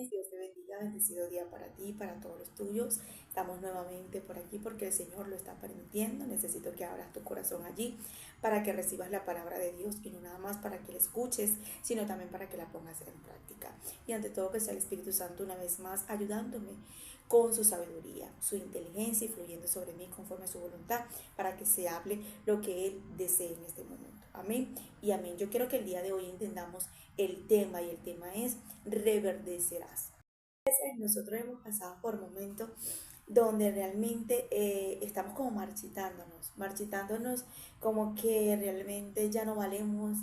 Dios te bendiga, bendecido día para ti y para todos los tuyos. Estamos nuevamente por aquí porque el Señor lo está permitiendo. Necesito que abras tu corazón allí para que recibas la palabra de Dios y no nada más para que la escuches, sino también para que la pongas en práctica. Y ante todo que sea el Espíritu Santo una vez más ayudándome con su sabiduría, su inteligencia y fluyendo sobre mí conforme a su voluntad para que se hable lo que Él desee en este momento. Amén y amén. Yo quiero que el día de hoy entendamos el tema y el tema es reverdecerás. Nosotros hemos pasado por momentos donde realmente estamos como marchitándonos como que realmente ya no valemos,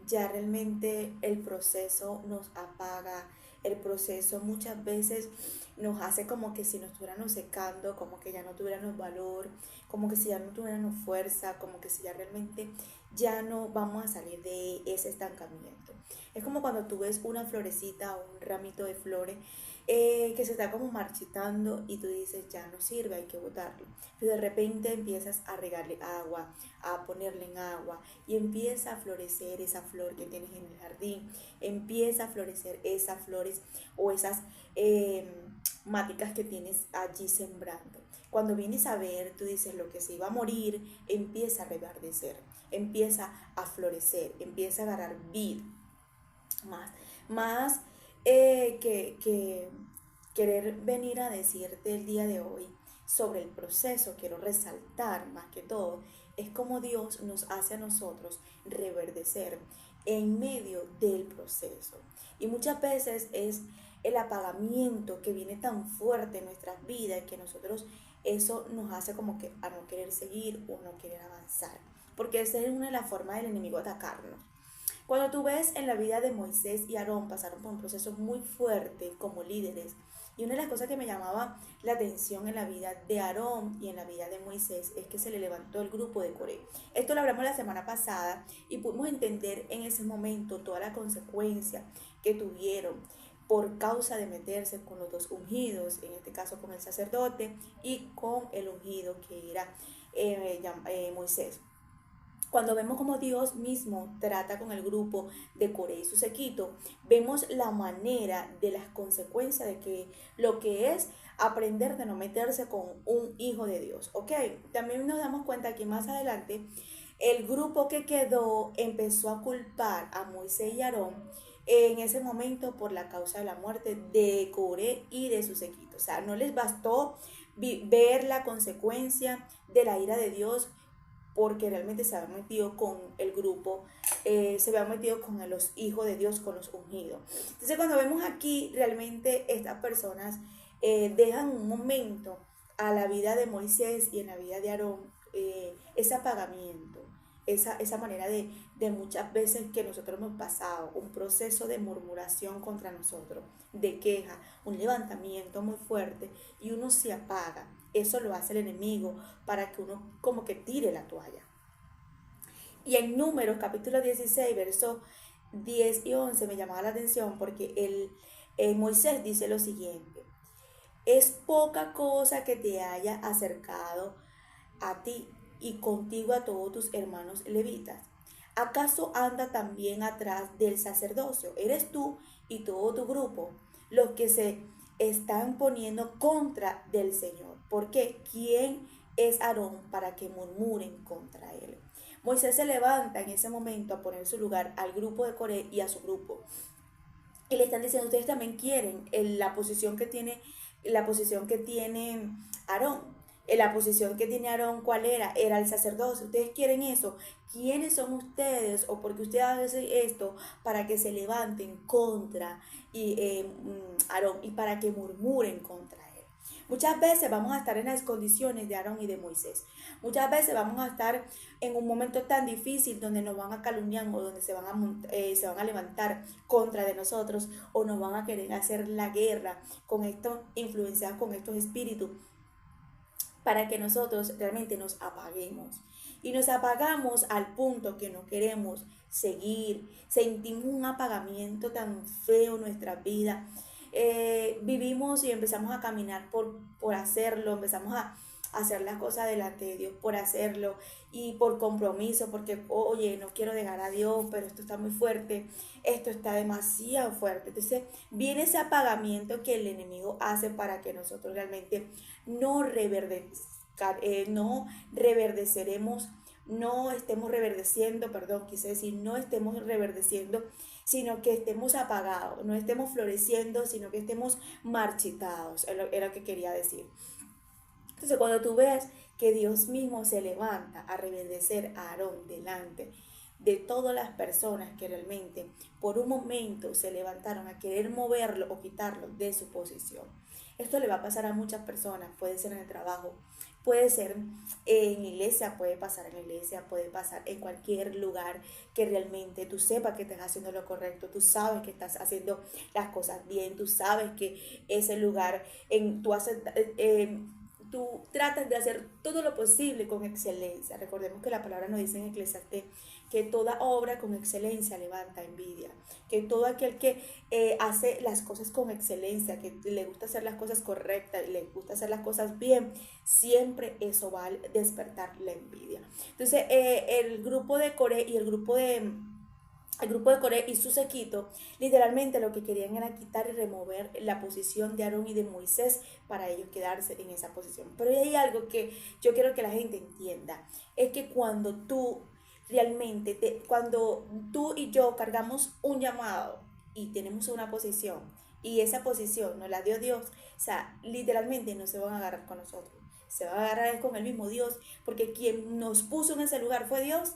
ya realmente el proceso nos apaga, el proceso muchas veces nos hace como que si nos estuviéramos secando, como que ya no tuviéramos valor, como que si ya no tuviéramos fuerza, como que si ya realmente ya no vamos a salir de ese estancamiento. Es como cuando tú ves una florecita o un ramito de flores que se está como marchitando y tú dices, ya no sirve, hay que botarlo. Pero de repente empiezas a regarle agua, a ponerle en agua y empieza a florecer esa flor que tienes en el jardín, empieza a florecer esas flores o esas máticas que tienes allí sembrando. Cuando vienes a ver, tú dices, lo que se iba a morir empieza a reverdecer, empieza a florecer, empieza a agarrar vida más que querer venir a decirte el día de hoy sobre el proceso, quiero resaltar más que todo, es como Dios nos hace a nosotros reverdecer en medio del proceso. Y muchas veces es el apagamiento que viene tan fuerte en nuestras vidas que nosotros eso nos hace como que a no querer seguir o no querer avanzar. Porque esa es una de las formas del enemigo atacarnos. Cuando tú ves en la vida de Moisés y Aarón pasaron por un proceso muy fuerte como líderes, y una de las cosas que me llamaba la atención en la vida de Aarón y en la vida de Moisés es que se le levantó el grupo de Coré. Esto lo hablamos la semana pasada y pudimos entender en ese momento toda la consecuencia que tuvieron por causa de meterse con los dos ungidos, en este caso con el sacerdote y con el ungido que era Moisés. Cuando vemos como Dios mismo trata con el grupo de Coré y su séquito, vemos la manera de las consecuencias de que lo que es aprender de no meterse con un hijo de Dios. Ok, también nos damos cuenta que más adelante el grupo que quedó empezó a culpar a Moisés y Aarón en ese momento por la causa de la muerte de Coré y de su séquito. O sea, no les bastó ver la consecuencia de la ira de Dios porque realmente se había metido con el grupo, se había metido con los hijos de Dios, con los ungidos. Entonces cuando vemos aquí, realmente estas personas dejan un momento a la vida de Moisés y en la vida de Aarón ese apagamiento, esa manera de muchas veces que nosotros hemos pasado, un proceso de murmuración contra nosotros, de queja, un levantamiento muy fuerte y uno se apaga. Eso lo hace el enemigo para que uno como que tire la toalla. Y en Números capítulo 16 versos 10 y 11 me llamaba la atención porque Moisés dice lo siguiente, es poca cosa que te haya acercado a ti y contigo a todos tus hermanos levitas. ¿Acaso anda también atrás del sacerdocio? Eres tú y todo tu grupo los que se están poniendo contra del Señor. ¿Por qué? ¿Quién es Aarón para que murmuren contra él? Moisés se levanta en ese momento a poner su lugar al grupo de Coré y a su grupo. Y le están diciendo, ustedes también quieren la posición que tiene Aarón. La posición que tiene Aarón, ¿cuál era? Era el sacerdocio. Ustedes quieren eso. ¿Quiénes son ustedes? O porque ustedes hacen esto para que se levanten contra Aarón y para que murmuren contra él. Muchas veces vamos a estar en las condiciones de Aarón y de Moisés. Muchas veces vamos a estar en un momento tan difícil donde nos van a calumniar o donde se van a levantar contra de nosotros o nos van a querer hacer la guerra con estos influenciados con estos espíritus para que nosotros realmente nos apaguemos. Y nos apagamos al punto que no queremos seguir. Sentimos un apagamiento tan feo en nuestra vida. Vivimos y empezamos a caminar por hacerlo, empezamos hacer las cosas delante de Dios por hacerlo y por compromiso, porque, oye, no quiero dejar a Dios, pero esto está muy fuerte, esto está demasiado fuerte. Entonces viene ese apagamiento que el enemigo hace para que nosotros realmente no no reverdeceremos, no estemos reverdeciendo, perdón, quise decir, no estemos reverdeciendo, sino que estemos apagados, no estemos floreciendo, sino que estemos marchitados, era lo que quería decir. Entonces, cuando tú ves que Dios mismo se levanta a reverdecer a Aarón delante de todas las personas que realmente por un momento se levantaron a querer moverlo o quitarlo de su posición. Esto le va a pasar a muchas personas, puede ser en el trabajo, puede ser en la iglesia, puede pasar en la iglesia, puede pasar en cualquier lugar que realmente tú sepas que estás haciendo lo correcto, tú sabes que estás haciendo las cosas bien, tú sabes que ese lugar, tú haces... tú tratas de hacer todo lo posible con excelencia. Recordemos que la palabra nos dice en Eclesiastés que toda obra con excelencia levanta envidia, que todo aquel que hace las cosas con excelencia, que le gusta hacer las cosas correctas, le gusta hacer las cosas bien, siempre eso va a despertar la envidia. Entonces, el grupo de Coré y el grupo de Coré y su séquito, literalmente lo que querían era quitar y remover la posición de Aarón y de Moisés para ellos quedarse en esa posición. Pero hay algo que yo quiero que la gente entienda, es que cuando tú realmente, cuando tú y yo cargamos un llamado y tenemos una posición, y esa posición nos la dio Dios, o sea, literalmente no se van a agarrar con nosotros, se van a agarrar con el mismo Dios, porque quien nos puso en ese lugar fue Dios,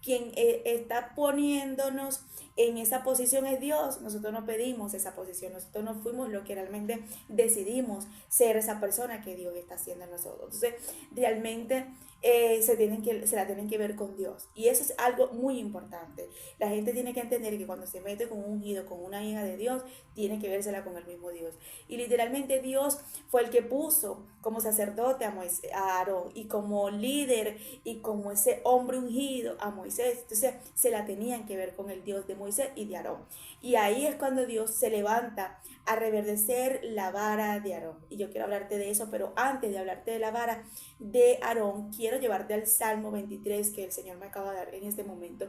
quien está poniéndonos en esa posición es Dios. Nosotros no pedimos esa posición, nosotros no fuimos lo que realmente decidimos ser esa persona que Dios está haciendo en nosotros. Entonces, realmente se la tienen que ver con Dios. Y eso es algo muy importante. La gente tiene que entender que cuando se mete con un ungido, con una hija de Dios, tiene que vérsela con el mismo Dios. Y literalmente Dios fue el que puso como sacerdote a Aarón y como líder y como ese hombre ungido a Moisés. Entonces se la tenían que ver con el Dios de Moisés y de Aarón. Y ahí es cuando Dios se levanta a reverdecer la vara de Aarón. Y yo quiero hablarte de eso, pero antes de hablarte de la vara de Aarón, quiero llevarte al Salmo 23 que el Señor me acaba de dar en este momento.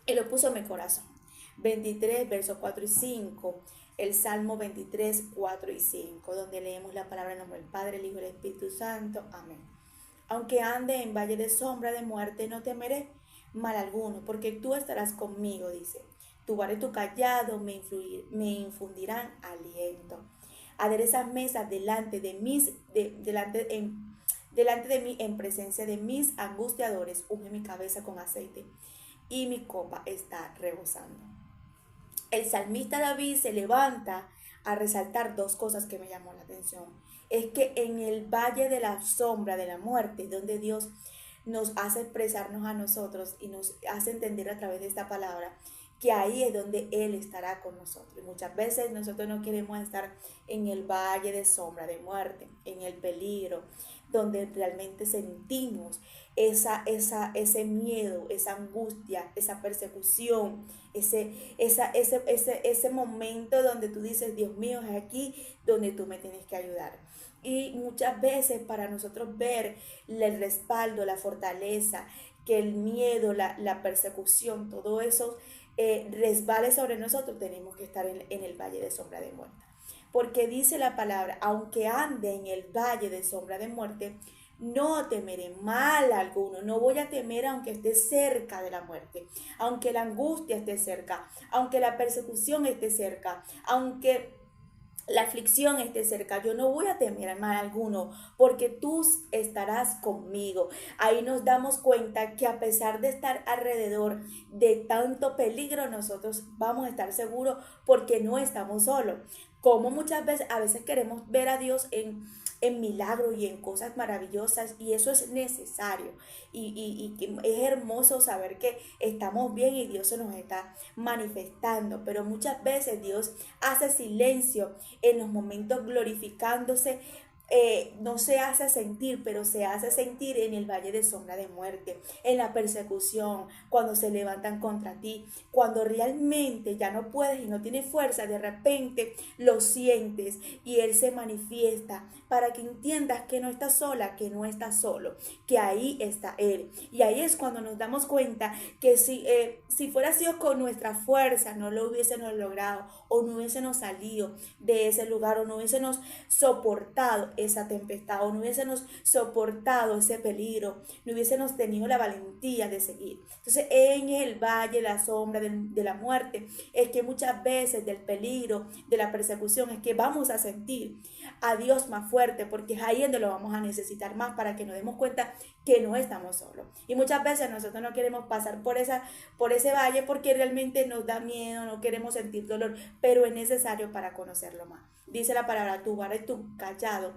Él lo puso en mi corazón. 23, versos 4 y 5. El Salmo 23, 4 y 5, donde leemos la palabra en nombre del Padre, el Hijo y el Espíritu Santo. Amén. Aunque ande en valle de sombra de muerte, no temeré mal alguno, porque tú estarás conmigo, dice. Tu vara y tu callado me infundirán aliento. Aderezas mesas delante de mí en presencia de mis angustiadores. Unge mi cabeza con aceite y mi copa está rebosando. El salmista David se levanta a resaltar dos cosas que me llamó la atención. Es que en el valle de la sombra de la muerte, donde Dios nos hace expresarnos a nosotros y nos hace entender a través de esta palabra que ahí es donde Él estará con nosotros. Y muchas veces nosotros no queremos estar en el valle de sombra de muerte, en el peligro, donde realmente sentimos ese miedo, esa angustia, esa persecución, ese momento donde tú dices, Dios mío, es aquí donde tú me tienes que ayudar. Y muchas veces para nosotros ver el respaldo, la fortaleza, que el miedo, la persecución, todo eso resbale sobre nosotros, tenemos que estar en el valle de sombra de muerte. Porque dice la palabra, aunque ande en el valle de sombra de muerte, no temeré mal alguno, no voy a temer aunque esté cerca de la muerte, aunque la angustia esté cerca, aunque la persecución esté cerca, aunque la aflicción esté cerca, yo no voy a temer a mal alguno, porque tú estarás conmigo. Ahí nos damos cuenta que a pesar de estar alrededor de tanto peligro, nosotros vamos a estar seguros porque no estamos solos. Como muchas veces, a veces queremos ver a Dios en milagros y en cosas maravillosas, y eso es necesario. Y es hermoso saber que estamos bien y Dios se nos está manifestando, pero muchas veces Dios hace silencio en los momentos glorificándose no se hace sentir, pero se hace sentir en el valle de sombra de muerte, en la persecución, cuando se levantan contra ti, cuando realmente ya no puedes y no tienes fuerza, de repente lo sientes y Él se manifiesta para que entiendas que no estás sola, que no estás solo, que ahí está Él. Y ahí es cuando nos damos cuenta que si fuera sido con nuestra fuerza, no lo hubiésemos logrado o no hubiésemos salido de ese lugar o no hubiésemos soportado esa tempestad o no hubiésemos soportado ese peligro, no hubiésemos tenido la valentía de seguir. Entonces en el valle, la sombra de la muerte, es que muchas veces del peligro, de la persecución, es que vamos a sentir a Dios más fuerte, porque es ahí donde lo vamos a necesitar más para que nos demos cuenta que no estamos solos. Y muchas veces nosotros no queremos pasar por ese valle porque realmente nos da miedo, no queremos sentir dolor, pero es necesario para conocerlo más. Dice la palabra, tu vara y tu callado,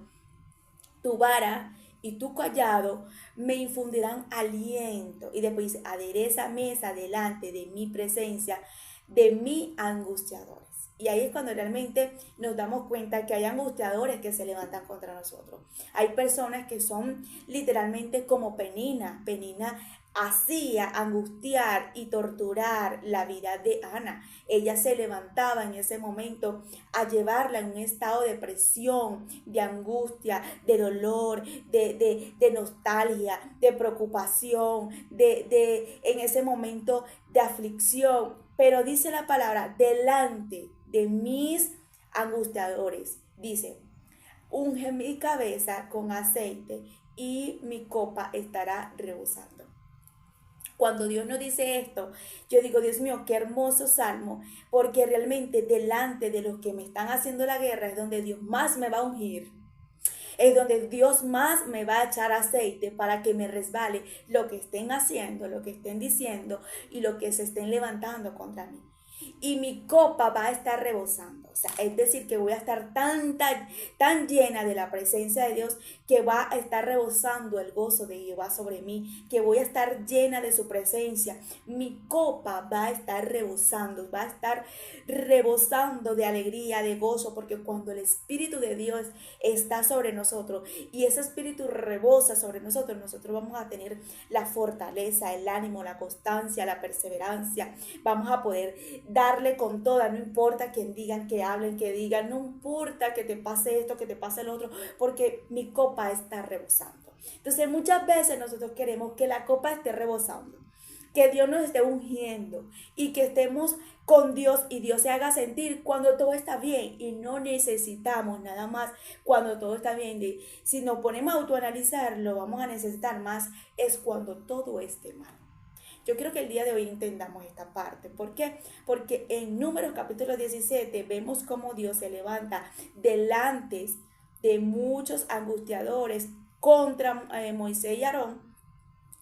tu vara y tu callado me infundirán aliento. Y después dice, adereza mesa delante de mi presencia, de mi angustiadores. Y ahí es cuando realmente nos damos cuenta que hay angustiadores que se levantan contra nosotros. Hay personas que son literalmente como Penina. Penina hacía angustiar y torturar la vida de Ana. Ella se levantaba en ese momento a llevarla en un estado de presión, de angustia, de dolor, de nostalgia, de preocupación, en ese momento de aflicción. Pero dice la palabra, delante de mis angustiadores, dice, unge mi cabeza con aceite y mi copa estará rebosando. Cuando Dios nos dice esto, yo digo, Dios mío, qué hermoso salmo, porque realmente delante de los que me están haciendo la guerra es donde Dios más me va a ungir. Es donde Dios más me va a echar aceite para que me resbale lo que estén haciendo, lo que estén diciendo y lo que se estén levantando contra mí. Y mi copa va a estar rebosando. O sea, es decir, que voy a estar tan llena de la presencia de Dios que va a estar rebosando el gozo de Jehová sobre mí, que voy a estar llena de su presencia. Mi copa va a estar rebosando, va a estar rebosando de alegría, de gozo, porque cuando el Espíritu de Dios está sobre nosotros y ese Espíritu rebosa sobre nosotros, nosotros vamos a tener la fortaleza, el ánimo, la constancia, la perseverancia. Vamos a poder darle con toda, no importa quien digan, que hablen, que digan, no importa que te pase esto, que te pase lo otro, porque mi copa está rebosando. Entonces muchas veces nosotros queremos que la copa esté rebosando, que Dios nos esté ungiendo y que estemos con Dios y Dios se haga sentir cuando todo está bien, y no necesitamos nada más cuando todo está bien. Si nos ponemos a autoanalizar, lo vamos a necesitar más es cuando todo esté mal. Yo quiero que el día de hoy entendamos esta parte. ¿Por qué? Porque en Números capítulo 17 vemos cómo Dios se levanta delante de muchos angustiadores contra Moisés y Aarón,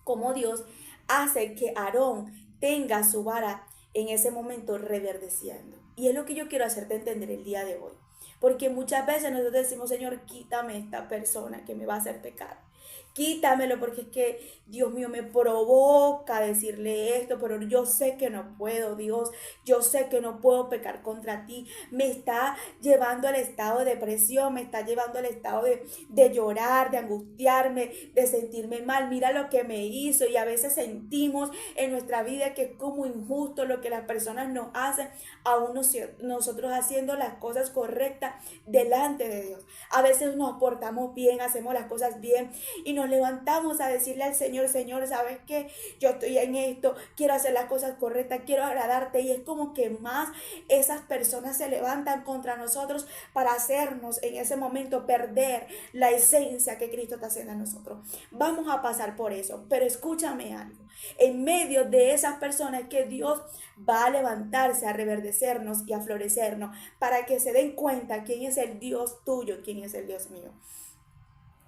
como Dios hace que Aarón tenga su vara en ese momento reverdeciendo. Y es lo que yo quiero hacerte entender el día de hoy. Porque muchas veces nosotros decimos, Señor, quítame esta persona que me va a hacer pecar. Quítamelo, porque es que, Dios mío, me provoca decirle esto, pero yo sé que no puedo, Dios, yo sé que no puedo pecar contra ti. Me está llevando al estado de depresión, me está llevando al estado de llorar, de angustiarme, de sentirme mal. Mira lo que me hizo, y a veces sentimos en nuestra vida que es como injusto lo que las personas nos hacen, aún nosotros haciendo las cosas correctas delante de Dios. A veces nos portamos bien, hacemos las cosas bien y nos levantamos a decirle al Señor, Señor, ¿sabes qué? Yo estoy en esto, quiero hacer las cosas correctas, quiero agradarte, y es como que más esas personas se levantan contra nosotros para hacernos en ese momento perder la esencia que Cristo está haciendo en nosotros. Vamos a pasar por eso, pero escúchame algo. En medio de esas personas que Dios va a levantarse, a reverdecernos y a florecernos para que se den cuenta quién es el Dios tuyo, quién es el Dios mío.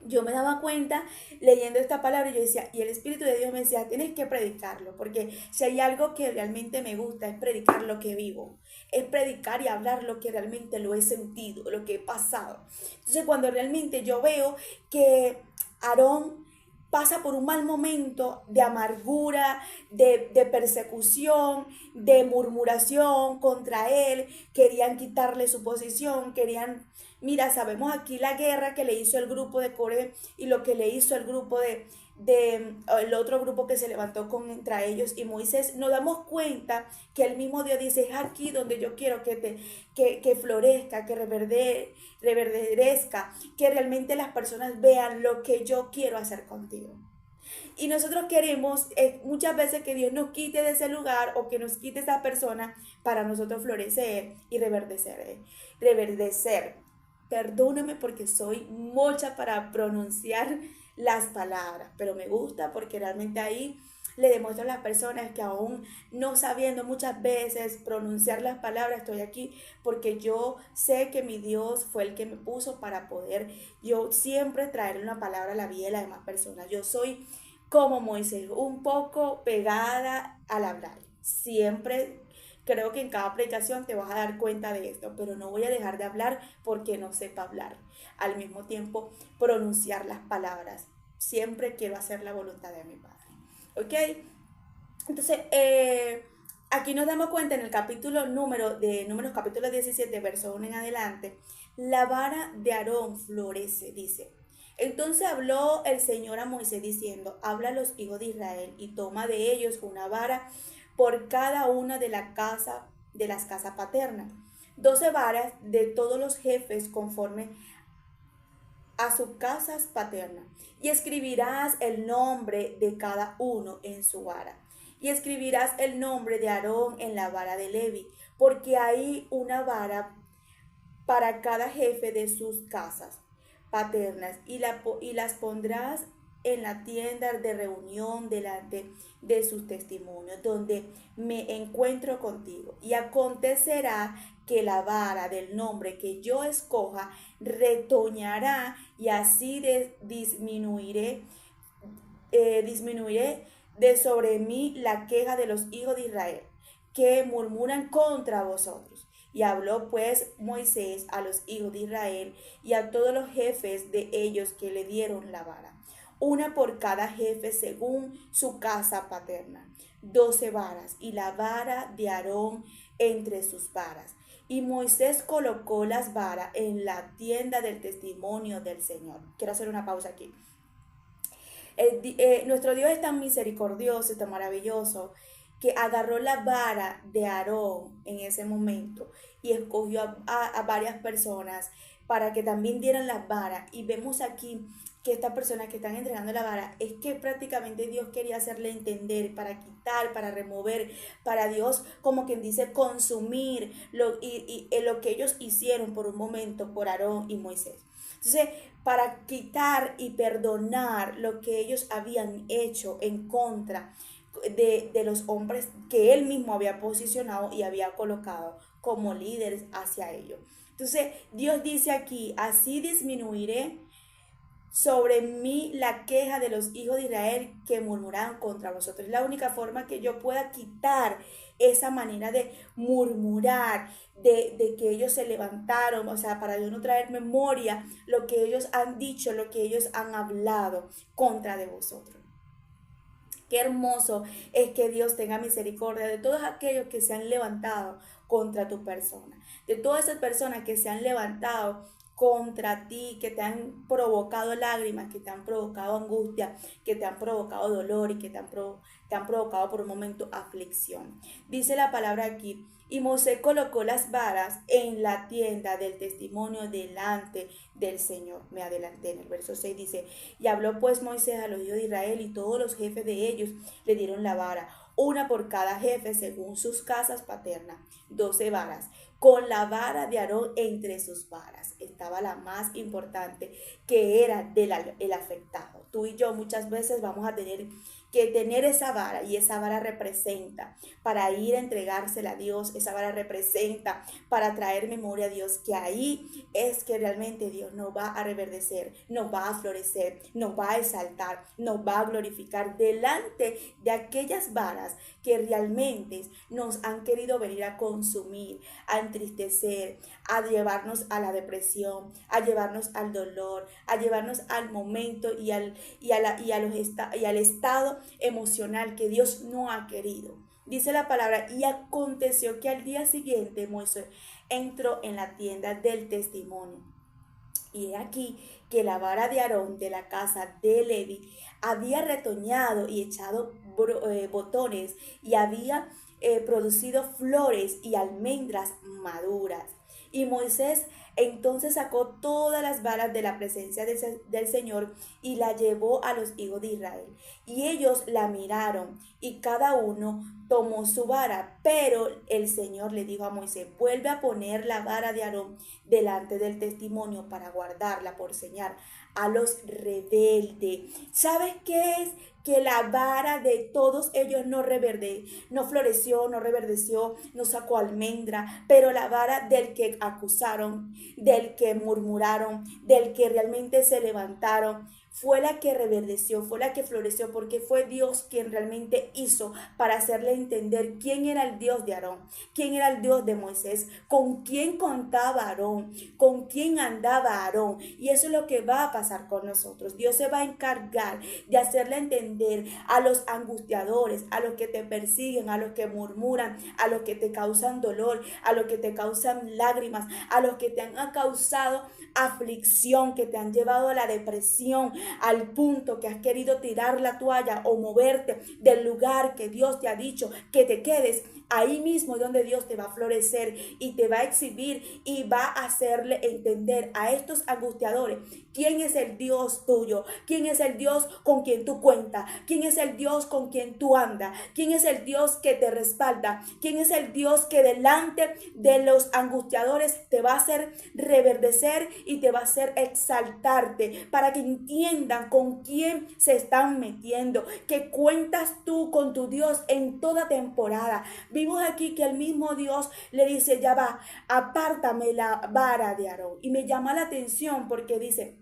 Yo me daba cuenta leyendo esta palabra y yo decía, y el Espíritu de Dios me decía, tienes que predicarlo, porque si hay algo que realmente me gusta es predicar lo que vivo, es predicar y hablar lo que realmente lo he sentido, lo que he pasado. Entonces cuando realmente yo veo que Aarón pasa por un mal momento de amargura, de persecución, de murmuración contra él, querían quitarle su posición, querían, mira, sabemos aquí la guerra que le hizo el grupo de Coré y lo que le hizo el grupo de el otro grupo que se levantó contra ellos y Moisés, nos damos cuenta que el mismo Dios dice, es aquí donde yo quiero que florezca, que reverdezca, que realmente las personas vean lo que yo quiero hacer contigo. Y nosotros queremos muchas veces que Dios nos quite de ese lugar o que nos quite esa persona para nosotros florecer y reverdecer. Perdóname porque soy mocha para pronunciar las palabras, pero me gusta porque realmente ahí le demuestro a las personas que aún no sabiendo muchas veces pronunciar las palabras, estoy aquí porque yo sé que mi Dios fue el que me puso para poder yo siempre traer una palabra a la vida de las demás personas. Yo soy como Moisés, un poco pegada al hablar. Siempre creo que en cada predicación te vas a dar cuenta de esto, pero no voy a dejar de hablar porque no sepa hablar. Al mismo tiempo, pronunciar las palabras. Siempre quiero hacer la voluntad de mi Padre. ¿Ok? Entonces, aquí nos damos cuenta en el capítulo Números, capítulo 17, verso 1 en adelante, la vara de Aarón florece, dice. Entonces habló el Señor a Moisés diciendo, habla a los hijos de Israel y toma de ellos una vara por cada una de las casas paternas, 12 varas de todos los jefes conforme a sus casas paternas, y escribirás el nombre de cada uno en su vara. Y escribirás el nombre de Aarón en la vara de Levi, porque hay una vara para cada jefe de sus casas paternas, y las pondrás en la tienda de reunión delante de sus testimonios, donde me encuentro contigo. Y acontecerá que la vara del nombre que yo escoja retoñará, y así disminuiré de sobre mí la queja de los hijos de Israel, que murmuran contra vosotros. Y habló pues Moisés a los hijos de Israel y a todos los jefes de ellos que le dieron la vara, una por cada jefe según su casa paterna, 12 varas, y la vara de Aarón entre sus varas. Y Moisés colocó las varas en la tienda del testimonio del Señor. Quiero hacer una pausa aquí. Nuestro Dios es tan misericordioso y tan maravilloso que agarró la vara de Aarón en ese momento y escogió a varias personas para que también dieran las varas. Y vemos aquí que estas personas que están entregando la vara es que prácticamente Dios quería hacerle entender, para quitar, para remover, para Dios, como quien dice, consumir lo que ellos hicieron por un momento por Aarón y Moisés. Entonces, para quitar y perdonar lo que ellos habían hecho en contra de los hombres que él mismo había posicionado y había colocado como líderes hacia ellos. Entonces, Dios dice aquí, así disminuiré sobre mí la queja de los hijos de Israel que murmuran contra vosotros. Es la única forma que yo pueda quitar esa manera de murmurar, de que ellos se levantaron, o sea, para yo no traer memoria lo que ellos han dicho, lo que ellos han hablado contra de vosotros. Qué hermoso es que Dios tenga misericordia de todos aquellos que se han levantado contra tu persona, de todas esas personas que se han levantado contra ti, que te han provocado lágrimas, que te han provocado angustia, que te han provocado dolor y que te han provocado por un momento aflicción. Dice la palabra aquí, y Moisés colocó las varas en la tienda del testimonio delante del Señor. Me adelanté en el verso 6, dice, y habló pues Moisés a los hijos de Israel y todos los jefes de ellos le dieron la vara, una por cada jefe según sus casas paternas, 12 varas, con la vara de Aarón entre sus varas. Estaba la más importante, que era el afectado. Tú y yo muchas veces vamos a tener que tener esa vara, y esa vara representa para ir a entregársela a Dios, esa vara representa para traer memoria a Dios, que ahí es que realmente Dios nos va a reverdecer, nos va a florecer, nos va a exaltar, nos va a glorificar delante de aquellas varas que realmente nos han querido venir a consumir, a entristecer, a llevarnos a la depresión, a llevarnos al dolor, a llevarnos al momento y al estado emocional que Dios no ha querido. Dice la palabra, y aconteció que al día siguiente Moisés entró en la tienda del testimonio. Y he aquí que la vara de Aarón de la casa de Levi había retoñado y echado botones y había producido flores y almendras maduras. Y Moisés entonces sacó todas las varas de la presencia del Señor y la llevó a los hijos de Israel. Y ellos la miraron y cada uno tomó su vara. Pero el Señor le dijo a Moisés, vuelve a poner la vara de Aarón delante del testimonio para guardarla por señal a los rebeldes. ¿Sabes qué es? Que la vara de todos ellos no floreció, no reverdeció, no sacó almendra, pero la vara del que acusaron, del que murmuraron, del que realmente se levantaron, fue la que reverdeció, fue la que floreció, porque fue Dios quien realmente hizo para hacerle entender quién era el Dios de Aarón, quién era el Dios de Moisés, con quién contaba Aarón, con quién andaba Aarón. Y eso es lo que va a pasar con nosotros. Dios se va a encargar de hacerle entender a los angustiadores, a los que te persiguen, a los que murmuran, a los que te causan dolor, a los que te causan lágrimas, a los que te han causado aflicción, que te han llevado a la depresión, al punto que has querido tirar la toalla o moverte del lugar que Dios te ha dicho que te quedes. Ahí mismo es donde Dios te va a florecer y te va a exhibir y va a hacerle entender a estos angustiadores quién es el Dios tuyo, quién es el Dios con quien tú cuentas, quién es el Dios con quien tú andas, quién es el Dios que te respalda, quién es el Dios que delante de los angustiadores te va a hacer reverdecer y te va a hacer exaltarte, para que entiendan con quién se están metiendo, que cuentas tú con tu Dios en toda temporada. Vimos aquí que el mismo Dios le dice, ya va, apártame la vara de Aarón. Y me llama la atención porque dice,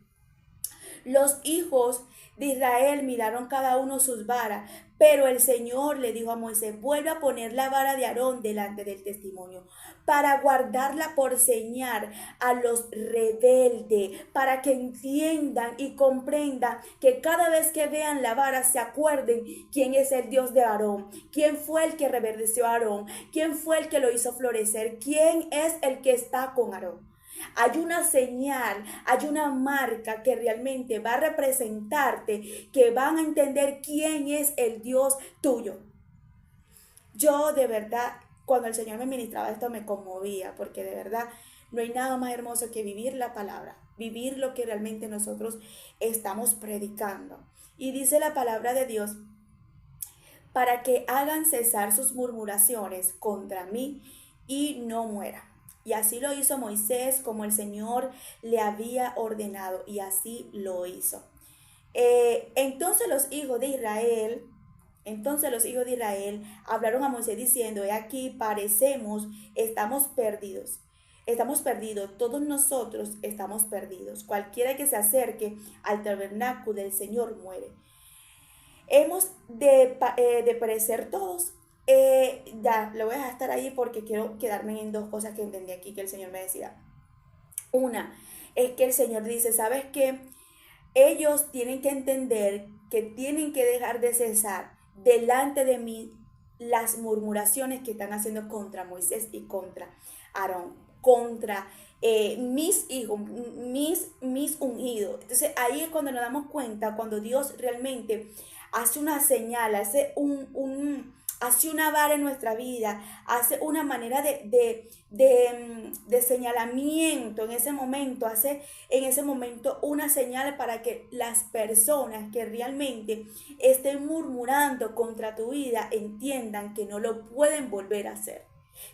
los hijos de Israel miraron cada uno sus varas, pero el Señor le dijo a Moisés, vuelve a poner la vara de Aarón delante del testimonio, para guardarla por señal a los rebeldes, para que entiendan y comprendan que cada vez que vean la vara se acuerden quién es el Dios de Aarón, quién fue el que reverdeció a Aarón, quién fue el que lo hizo florecer, quién es el que está con Aarón. Hay una señal, hay una marca que realmente va a representarte, que van a entender quién es el Dios tuyo. Yo de verdad, cuando el Señor me ministraba esto me conmovía, porque de verdad no hay nada más hermoso que vivir la palabra, vivir lo que realmente nosotros estamos predicando. Y dice la palabra de Dios, para que hagan cesar sus murmuraciones contra mí y no muera. Y así lo hizo Moisés como el Señor le había ordenado, y así lo hizo. Entonces los hijos de Israel hablaron a Moisés diciendo, he aquí estamos perdidos, todos nosotros estamos perdidos. Cualquiera que se acerque al tabernáculo del Señor muere. Hemos de perecer todos. Ya, lo voy a dejar ahí porque quiero quedarme en dos cosas que entendí aquí que el Señor me decía. Una, es que el Señor dice, ¿sabes qué? Ellos tienen que entender que tienen que dejar de cesar delante de mí las murmuraciones que están haciendo contra Moisés y contra Aarón, contra mis hijos, mis ungidos. Entonces ahí es cuando nos damos cuenta, cuando Dios realmente hace una señal, hace una vara en nuestra vida, hace una manera de señalamiento en ese momento, hace en ese momento una señal para que las personas que realmente estén murmurando contra tu vida entiendan que no lo pueden volver a hacer,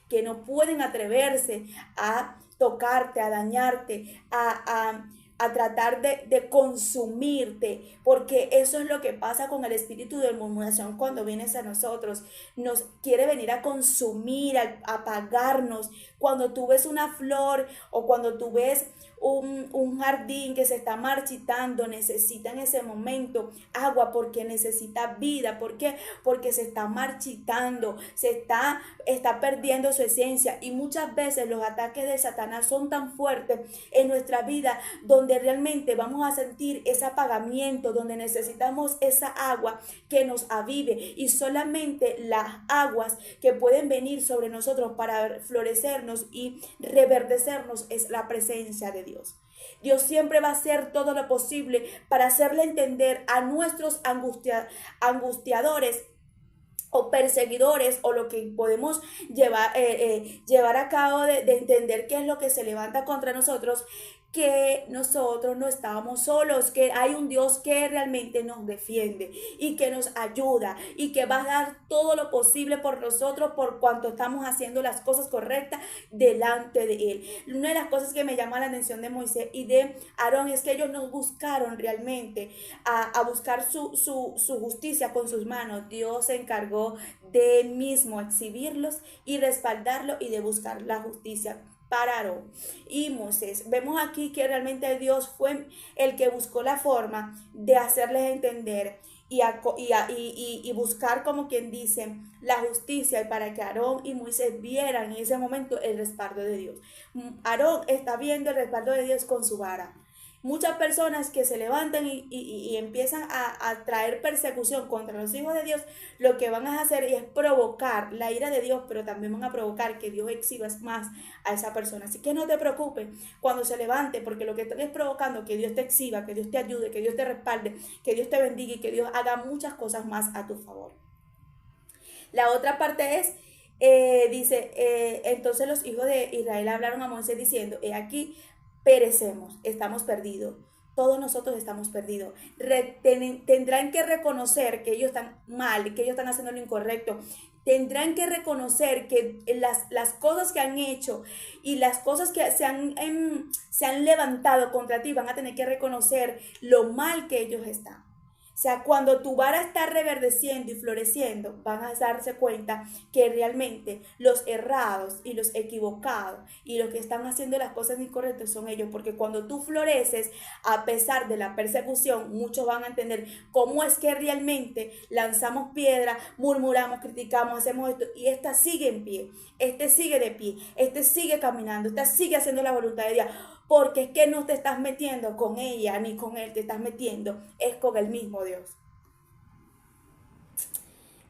que no pueden atreverse a tocarte, a dañarte, a tratar de consumirte, porque eso es lo que pasa con el espíritu de murmuración cuando vienes a nosotros. Nos quiere venir a consumir, a apagarnos. Cuando tú ves una flor o cuando tú ves un jardín que se está marchitando, necesita en ese momento agua porque necesita vida. ¿Por qué? Porque se está marchitando, está perdiendo su esencia. Y muchas veces los ataques de Satanás son tan fuertes en nuestra vida, donde realmente vamos a sentir ese apagamiento, donde necesitamos esa agua que nos avive. Y solamente las aguas que pueden venir sobre nosotros para florecernos y reverdecernos es la presencia de Dios. Dios siempre va a hacer todo lo posible para hacerle entender a nuestros angustiadores o perseguidores, o lo que podemos llevar a cabo de entender qué es lo que se levanta contra nosotros, que nosotros no estábamos solos, que hay un Dios que realmente nos defiende y que nos ayuda y que va a dar todo lo posible por nosotros por cuanto estamos haciendo las cosas correctas delante de Él. Una de las cosas que me llama la atención de Moisés y de Aarón es que ellos no buscaron realmente a buscar su justicia con sus manos. Dios se encargó de mismo exhibirlos y respaldarlos y de buscar la justicia para Aarón y Moisés. Vemos aquí que realmente Dios fue el que buscó la forma de hacerles entender y buscar, como quien dice, la justicia para que Aarón y Moisés vieran en ese momento el respaldo de Dios. Aarón está viendo el respaldo de Dios con su vara. Muchas personas que se levantan y empiezan a traer persecución contra los hijos de Dios, lo que van a hacer es provocar la ira de Dios, pero también van a provocar que Dios exhiba más a esa persona. Así que no te preocupes cuando se levante, porque lo que están es provocando que Dios te exhiba, que Dios te ayude, que Dios te respalde, que Dios te bendiga y que Dios haga muchas cosas más a tu favor. La otra parte es, entonces los hijos de Israel hablaron a Moisés diciendo, he aquí, perecemos, estamos perdidos. Todos nosotros estamos perdidos. Tendrán que reconocer que ellos están mal, que ellos están haciendo lo incorrecto. Tendrán que reconocer que las cosas que han hecho y las cosas que se han levantado contra ti, van a tener que reconocer lo mal que ellos están. O sea, cuando tu vara está reverdeciendo y floreciendo, van a darse cuenta que realmente los errados y los equivocados y los que están haciendo las cosas incorrectas son ellos. Porque cuando tú floreces, a pesar de la persecución, muchos van a entender cómo es que realmente lanzamos piedra, murmuramos, criticamos, hacemos esto, y esta sigue en pie, este sigue de pie, este sigue caminando, esta sigue haciendo la voluntad de Dios. Porque es que no te estás metiendo con ella ni con él, te estás metiendo es con el mismo Dios.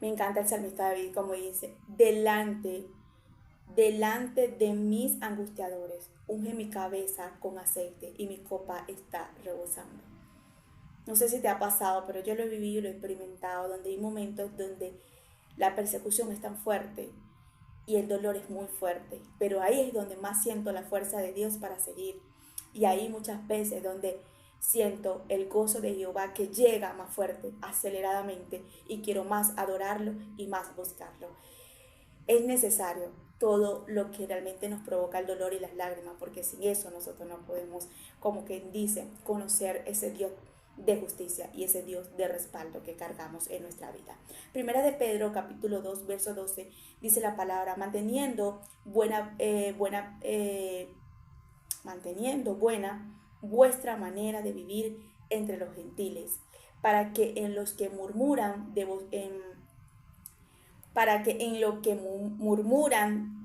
Me encanta el salmista David, como dice, delante de mis angustiadores, unge mi cabeza con aceite y mi copa está rebosando. No sé si te ha pasado, pero yo lo he vivido y lo he experimentado, donde hay momentos donde la persecución es tan fuerte y el dolor es muy fuerte, pero ahí es donde más siento la fuerza de Dios para seguir. Y ahí muchas veces donde siento el gozo de Jehová que llega más fuerte, aceleradamente, y quiero más adorarlo y más buscarlo. Es necesario todo lo que realmente nos provoca el dolor y las lágrimas, porque sin eso nosotros no podemos, como quien dice, conocer ese Dios de justicia y ese Dios de respaldo que cargamos en nuestra vida. Primera de Pedro, capítulo 2, verso 12, dice la palabra, manteniendo buena vuestra manera de vivir entre los gentiles, para que en lo que murmuran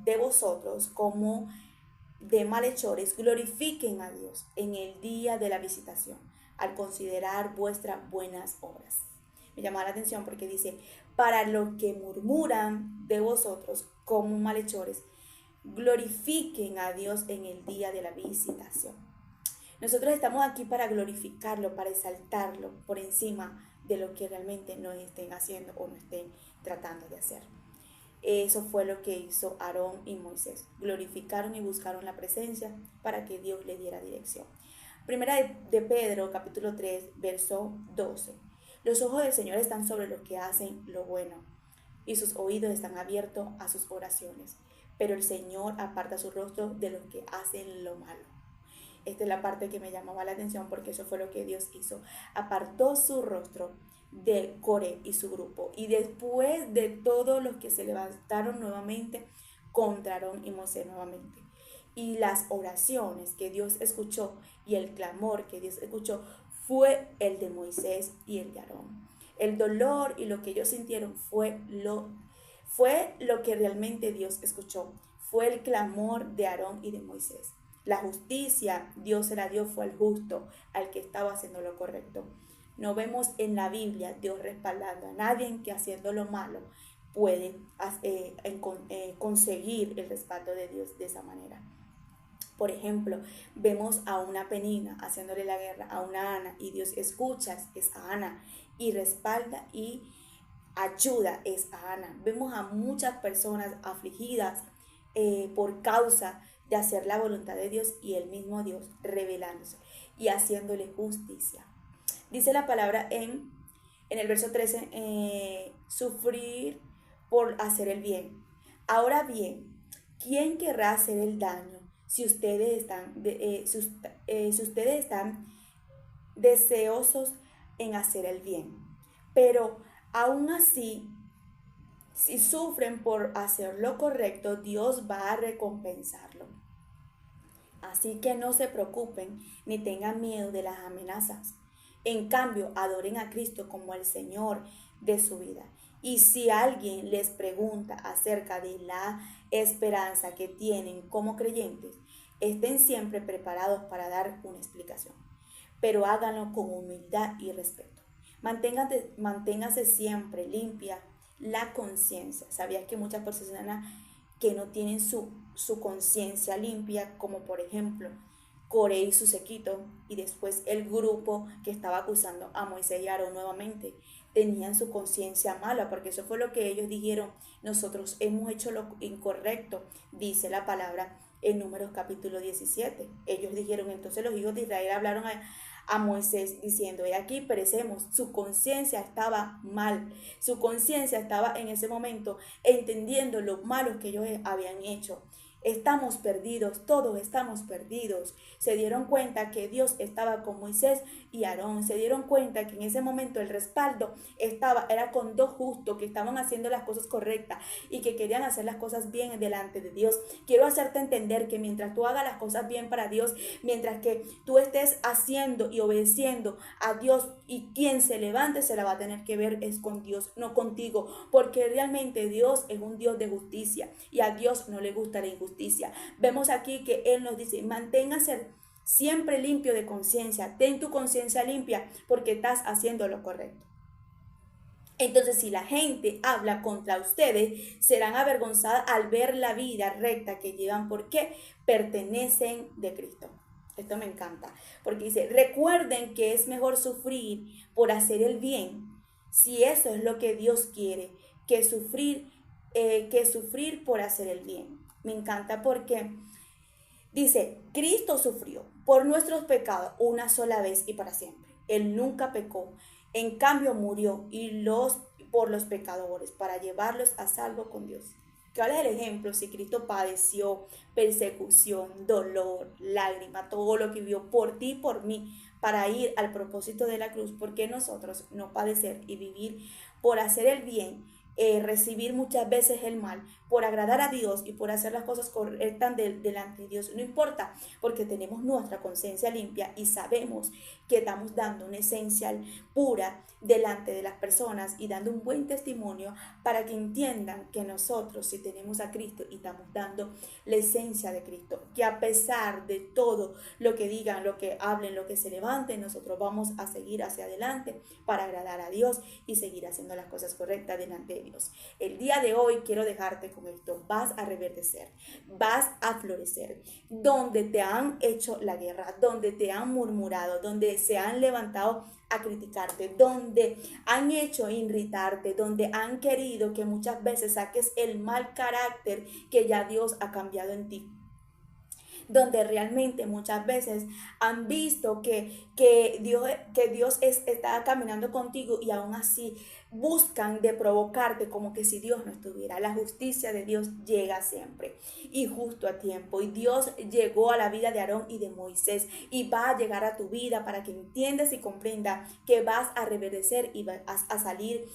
de vosotros como de malhechores, glorifiquen a Dios en el día de la visitación, al considerar vuestras buenas obras. Me llama la atención porque dice, para los que murmuran de vosotros como malhechores, glorifiquen a Dios en el día de la visitación. Nosotros estamos aquí para glorificarlo, para exaltarlo por encima de lo que realmente nos estén haciendo o nos estén tratando de hacer. Eso fue lo que hizo Aarón y Moisés. Glorificaron y buscaron la presencia para que Dios le diera dirección. Primera de Pedro, capítulo 3, verso 12. Los ojos del Señor están sobre los que hacen lo bueno y sus oídos están abiertos a sus oraciones. Pero el Señor aparta su rostro de los que hacen lo malo. Esta es la parte que me llamaba la atención porque eso fue lo que Dios hizo. Apartó su rostro de Coré y su grupo. Y después de todos los que se levantaron nuevamente contra Aarón y Moisés nuevamente. y las oraciones que Dios escuchó y el clamor que Dios escuchó fue el de Moisés y el de Aarón. El dolor y lo que ellos sintieron fue lo que realmente Dios escuchó. Fue el clamor de Aarón y de Moisés. La justicia Dios se la dio fue al justo, al que estaba haciendo lo correcto. No vemos en la Biblia Dios respaldando a nadie que haciendo lo malo puede conseguir el respaldo de Dios de esa manera. Por ejemplo, vemos a una Penina haciéndole la guerra a una Ana y Dios escucha es a Ana y respalda y ayuda es a Ana. Vemos a muchas personas afligidas por causa de hacer la voluntad de Dios y el mismo Dios revelándose y haciéndole justicia. Dice la palabra en el verso 13, sufrir por hacer el bien. Ahora bien, ¿quién querrá hacer el daño si ustedes están deseosos en hacer el bien? Pero aún así, si sufren por hacer lo correcto, Dios va a recompensarlo. Así que no se preocupen ni tengan miedo de las amenazas. En cambio, adoren a Cristo como el Señor de su vida. Y si alguien les pregunta acerca de la esperanza que tienen como creyentes, estén siempre preparados para dar una explicación. Pero háganlo con humildad y respeto. Manténgase siempre limpia la conciencia. ¿Sabías que muchas personas que no tienen su conciencia limpia, como por ejemplo Coré y su séquito, y después el grupo que estaba acusando a Moisés y Aarón nuevamente, tenían su conciencia mala, porque eso fue lo que ellos dijeron: nosotros hemos hecho lo incorrecto, dice la palabra en Números capítulo 17. Ellos dijeron, entonces los hijos de Israel hablaron a Moisés diciendo: he aquí perecemos. Su conciencia estaba mal, su conciencia estaba en ese momento entendiendo lo malo que ellos habían hecho. Estamos perdidos, todos estamos perdidos. Se dieron cuenta que Dios estaba con Moisés y Aarón. Se dieron cuenta que en ese momento el respaldo era con dos justos que estaban haciendo las cosas correctas y que querían hacer las cosas bien delante de Dios. Quiero hacerte entender que mientras tú hagas las cosas bien para Dios, mientras que tú estés haciendo y obedeciendo a Dios, y quien se levante se la va a tener que ver es con Dios, no contigo, porque realmente Dios es un Dios de justicia y a Dios no le gusta la injusticia. Vemos aquí que Él nos dice: manténgase siempre limpio de conciencia, ten tu conciencia limpia porque estás haciendo lo correcto. Entonces, si la gente habla contra ustedes, serán avergonzadas al ver la vida recta que llevan porque pertenecen de Cristo. Esto me encanta, porque dice: recuerden que es mejor sufrir por hacer el bien, si eso es lo que Dios quiere, que sufrir por hacer el bien. Me encanta porque dice: Cristo sufrió por nuestros pecados una sola vez y para siempre. Él nunca pecó. En cambio murió por los pecadores para llevarlos a salvo con Dios. ¿Cuál es el ejemplo? Si Cristo padeció persecución, dolor, lágrima, todo lo que vivió por ti y por mí para ir al propósito de la cruz, ¿por qué nosotros no padecer y vivir por hacer el bien? Recibir muchas veces el mal por agradar a Dios y por hacer las cosas correctas delante de Dios, no importa, porque tenemos nuestra conciencia limpia y sabemos que estamos dando una esencia pura delante de las personas y dando un buen testimonio para que entiendan que nosotros, si tenemos a Cristo y estamos dando la esencia de Cristo, que a pesar de todo lo que digan, lo que hablen, lo que se levanten, nosotros vamos a seguir hacia adelante para agradar a Dios y seguir haciendo las cosas correctas delante de Dios. El día de hoy quiero dejarte con esto: vas a reverdecer, vas a florecer. Donde te han hecho la guerra, donde te han murmurado, donde se han levantado a criticarte, donde han hecho irritarte, donde han querido que muchas veces saques el mal carácter que ya Dios ha cambiado en ti, donde realmente muchas veces han visto que Dios está caminando contigo y aún así buscan de provocarte como que si Dios no estuviera. La justicia de Dios llega siempre y justo a tiempo. Y Dios llegó a la vida de Aarón y de Moisés y va a llegar a tu vida para que entiendas y comprenda que vas a reverdecer y vas a salir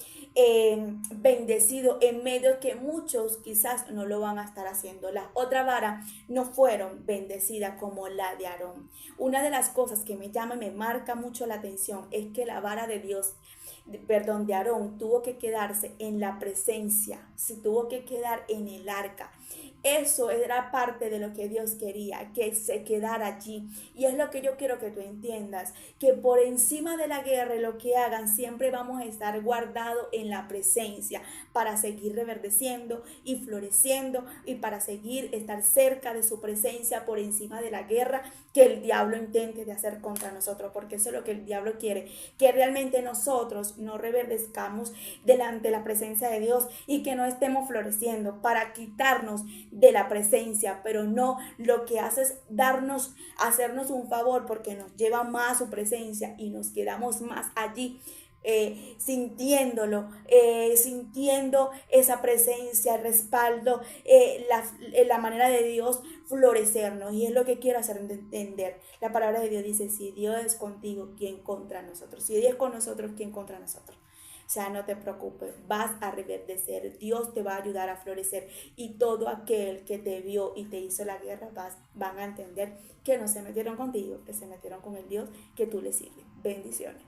bendecido en medio que muchos quizás no lo van a estar haciendo. Las otras varas no fueron bendecidas como la de Aarón. Una de las cosas que me llama y me marca mucho la atención es que la vara de Dios, perdón, de Aarón tuvo que quedarse en la presencia, se tuvo que quedar en el arca. Eso era parte de lo que Dios quería, que se quedara allí. Y es lo que yo quiero que tú entiendas, que por encima de la guerra y lo que hagan, siempre vamos a estar guardados en la presencia para seguir reverdeciendo y floreciendo y para seguir estar cerca de su presencia por encima de la guerra que el diablo intente de hacer contra nosotros, porque eso es lo que el diablo quiere, que realmente nosotros no reverdezcamos delante de la presencia de Dios y que no estemos floreciendo para quitarnos de la presencia, pero no, lo que hace es hacernos un favor porque nos lleva más a su presencia y nos quedamos más allí. Sintiendo esa presencia, el respaldo, la manera de Dios florecernos. Y es lo que quiero hacer entender. La palabra de Dios dice, si Dios es contigo, ¿quién contra nosotros? Si Dios es con nosotros, ¿quién contra nosotros? O sea, no te preocupes, vas a reverdecer, Dios te va a ayudar a florecer y todo aquel que te vio y te hizo la guerra van a entender que no se metieron contigo, que se metieron con el Dios que tú le sirves. Bendiciones.